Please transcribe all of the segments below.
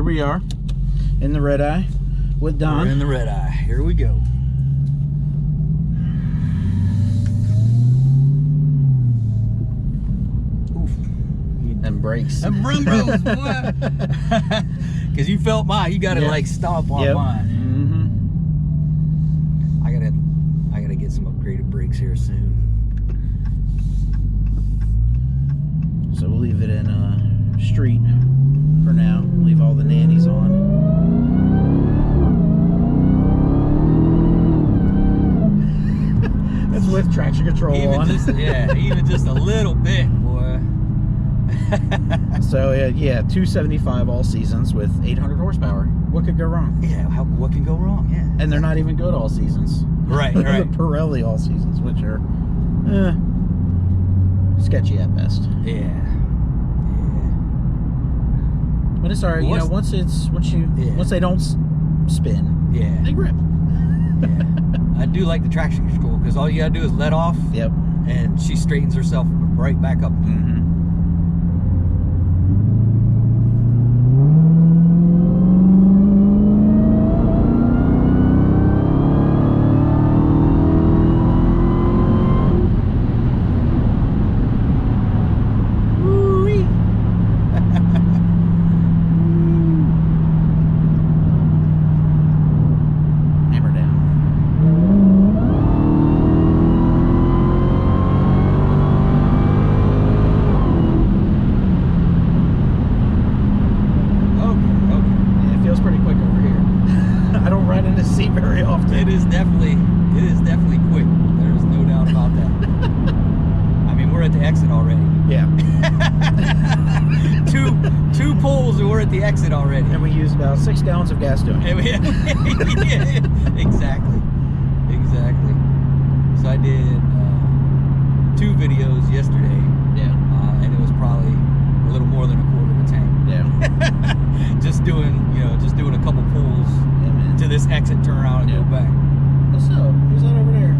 here we are in the red eye with Don. We're in the red eye. Here we go. Oof. And brakes. And brum bros, boy. Because you felt mine. You got to like stomp on mine. I gotta get some upgraded brakes here soon. So we'll leave it in street for now. Leave all the nannies on. That's with traction control even on. Even just a little bit, boy. So yeah, 275 all seasons with 800 horsepower. What could go wrong? Yeah, what can go wrong? Yeah. And they're not even good all seasons. Right, The right. Pirelli all seasons, which are sketchy at best. Yeah. But it's alright, you know, once they don't spin, they grip. Yeah. I do like the traction control because all you gotta do is let off. Yep. And she straightens herself right back up. It is definitely quick. There's no doubt about that. I mean, we're at the exit already. Yeah. two pulls and we're at the exit already. And we used about 6 gallons of gas doing it. Exactly. So I did 2 videos yesterday. Yeah. And it was probably a little more than a quarter of a tank. Yeah. just doing a couple pulls to this exit turnaround and go back. What's up? Who's that over there?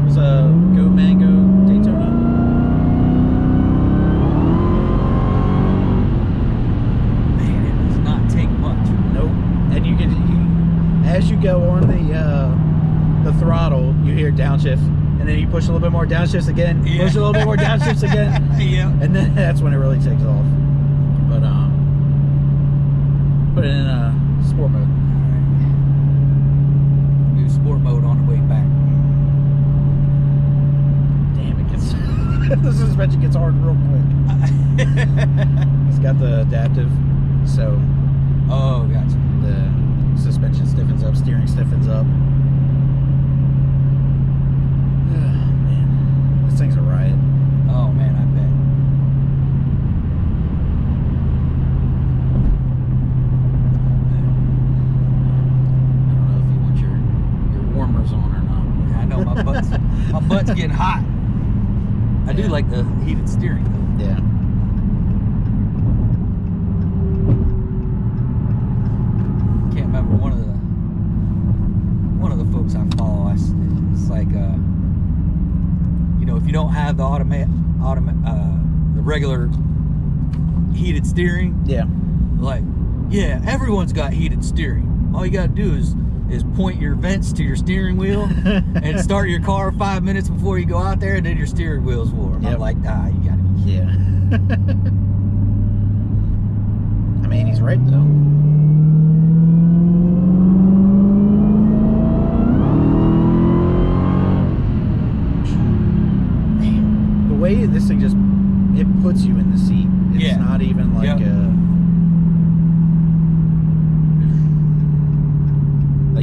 There's a Go Mango Daytona. Man, it does not take much. Nope. And you as you go on the throttle, you hear downshift, and then you push a little bit more downshifts again. Yeah. Push a little bit more downshifts again. Yeah. And then that's when it really takes off. But put it in sport mode. Do sport mode on the way back. Damn, it gets the suspension gets hard real quick. It's got the adaptive, so gotcha. the suspension stiffens up, steering stiffens up. Man, this thing's a riot. Oh man, I bet. Warmers on or not. I know my butt's getting hot. I do like the heated steering though. Yeah. Can't remember one of the folks I follow. It's like you know, if you don't have the the regular heated steering, like everyone's got heated steering. All you gotta do is point your vents to your steering wheel and start your car 5 minutes before you go out there, and then your steering wheel's warm. I'm like, you gotta be. Yeah. I mean, he's right though. Man, the way this thing it puts you in the seat. It's not even like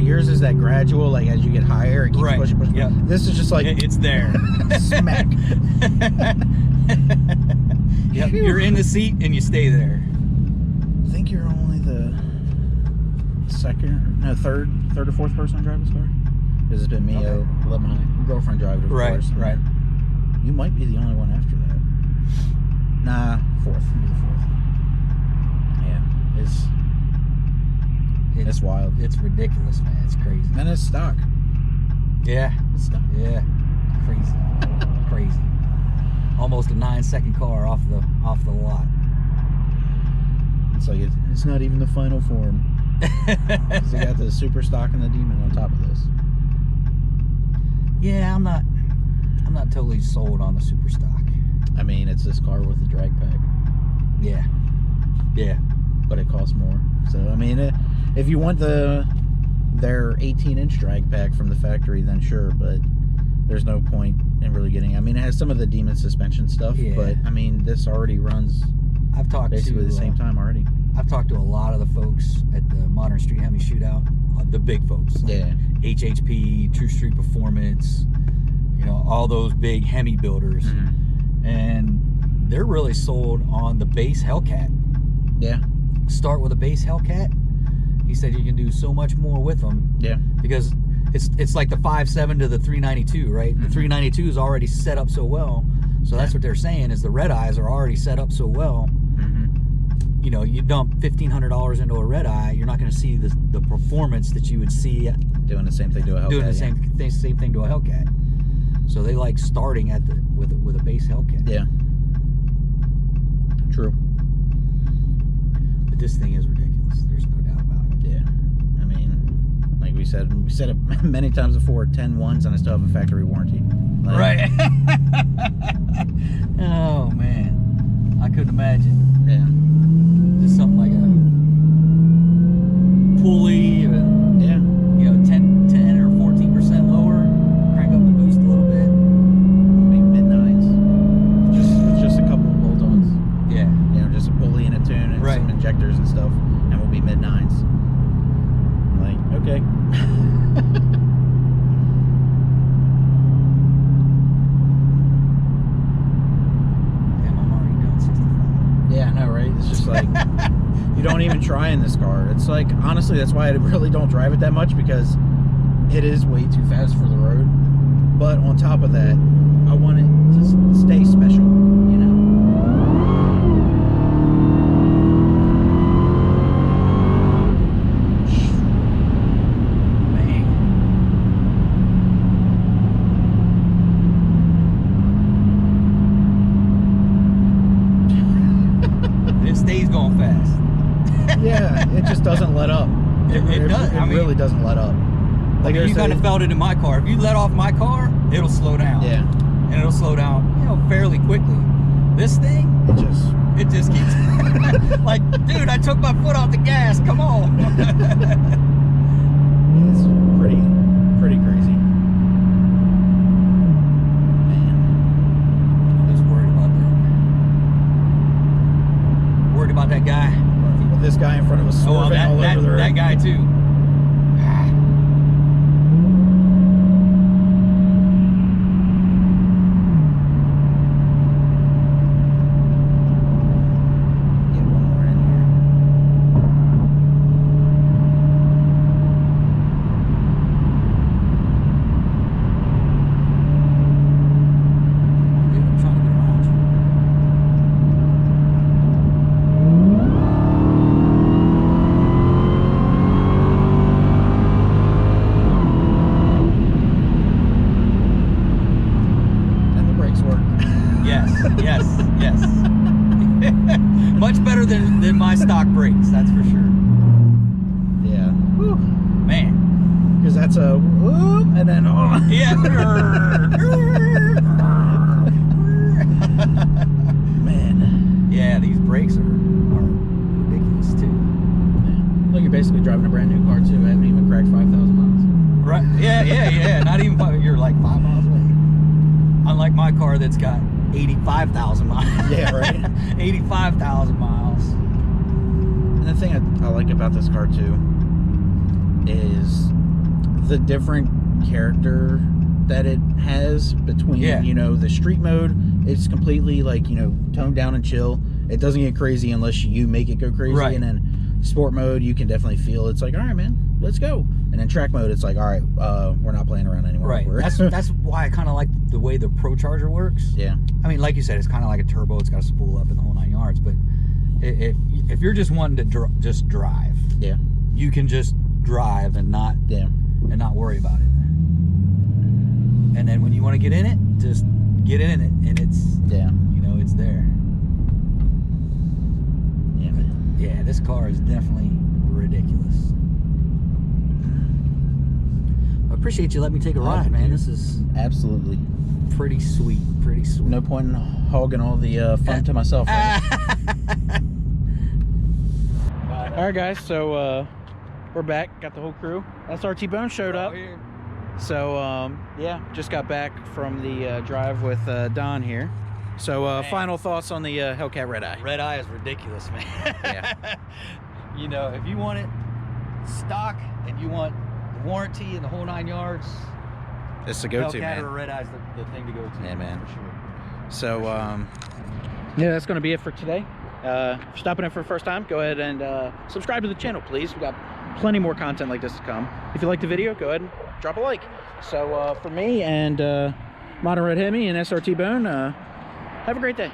yours is that gradual, like as you get higher, it keeps pushing. Yep. This is just like it's there. Smack. Yep. You're in the seat and you stay there. I think you're only the third or fourth person to drive this car. Because it's been me, let my girlfriend drive it, of course. Right. You might be the only one after that. Nah, fourth. Yeah, it's wild. It's ridiculous, man. It's crazy. And it's stock. Yeah. It's stock. Yeah. Crazy. Crazy. Almost a 9-second car off the lot. It's like it's not even the final form. Because they got the super stock and the demon on top of this. Yeah, I'm not totally sold on the super stock. I mean, it's this car with the drag pack. Yeah. Yeah. But it costs more. So I mean, if you want their 18-inch drag pack from the factory, then sure. But there's no point in really getting. I mean, it has some of the demon suspension stuff, yeah. But I mean, this already runs. I've talked basically to the same time already. I've talked to a lot of the folks at the Modern Street Hemi Shootout, the big folks. Like yeah. HHP, True Street Performance, you know, all those big Hemi builders, and they're really sold on the base Hellcat. Yeah. Start with a base Hellcat. He said you can do so much more with them. Yeah. Because it's like the 5.7 to the 392, right? The 392 is already set up so well. So that's what they're saying is the red eyes are already set up so well. You know, you dump $1,500 into a red eye, you're not going to see the performance that you would see doing the same thing to a Hellcat. Doing the same thing to a Hellcat. So they like starting at with a base Hellcat. Yeah. True. But this thing is ridiculous. There's no doubt about it. Yeah. I mean, like we said it many times before. 10 ones and I still have a factory warranty. Like, right. Oh man, I couldn't imagine. Yeah. Just something like a pulley, yeah, you know, 10 or 14% lower, crank up the boost a little bit. Maybe mid-nines. Just a couple of bolt-ons. Yeah. You know, just a pulley and a tune and some injectors and stuff, and we'll be mid-nines. Like, okay. Yeah, I know, right? It's just like, you don't even try in this car. It's like, honestly, that's why I really don't drive it that much, because it is way too fast for the road. But on top of that, I want it to stay special, you know? Stays going fast. Yeah, it just doesn't let up. It really doesn't let up. Like, you kind of felt it in my car. If you let off my car, it'll slow down. Yeah. And it'll slow down, you know, fairly quickly. This thing, it just keeps like, dude, I took my foot off the gas. Come on. It's pretty crazy. About that guy. With this guy in front of us swerving all over the road. That guy too. Get one more in here. Dude, I'm trying to get around you. Yes. Much better than my stock brakes, that's for sure. Yeah. Whew. Man. Because that's a whoop and then yeah. Man. Yeah, these brakes are ridiculous too. Man. Look, you're basically driving a brand new car too. I haven't even cracked 5,000 miles. Right. Yeah. Not even you're like 5 miles away. Unlike my car that's got 85,000 miles. Yeah, right. 85,000 miles. And the thing I like about this car too is the different character that it has between, you know, the street mode. It's completely like, you know, toned down and chill. It doesn't get crazy unless you make it go crazy. Right. And then sport mode, you can definitely feel it's like, all right, man, let's go. And in track mode, it's like, all right, we're not playing around anymore. Right. That's why I kind of like the way the Pro Charger works. Yeah. I mean, like you said, it's kind of like a turbo. It's got a spool up in the whole 9 yards. But if you're just wanting to just drive, yeah, you can just drive and not worry about it. And then when you want to get in it, just get in it, and it's you know, it's there. Yeah, man. Yeah, This car is definitely ridiculous. I appreciate you letting me take a ride, man. This is absolutely pretty sweet. Pretty sweet. No point in hogging all the fun to myself. Right? All right, guys. So we're back. Got the whole crew. SRT Bone showed up. Here. So yeah, just got back from the drive with Don here. So final thoughts on the HELLCAT Redeye. Redeye is ridiculous, man. Yeah. You know, if you want it stock and you want the warranty and the whole 9 yards, it's the go-to, man. HELLCAT or Redeye's the thing to go to. Yeah, man. For sure. So yeah, that's going to be it for today. If you're stopping in for the first time, go ahead and subscribe to the channel, please. We've got plenty more content like this to come. If you like the video, go ahead and drop a like. So for me and Modern Red Hemi and SRT Bone, have a great day.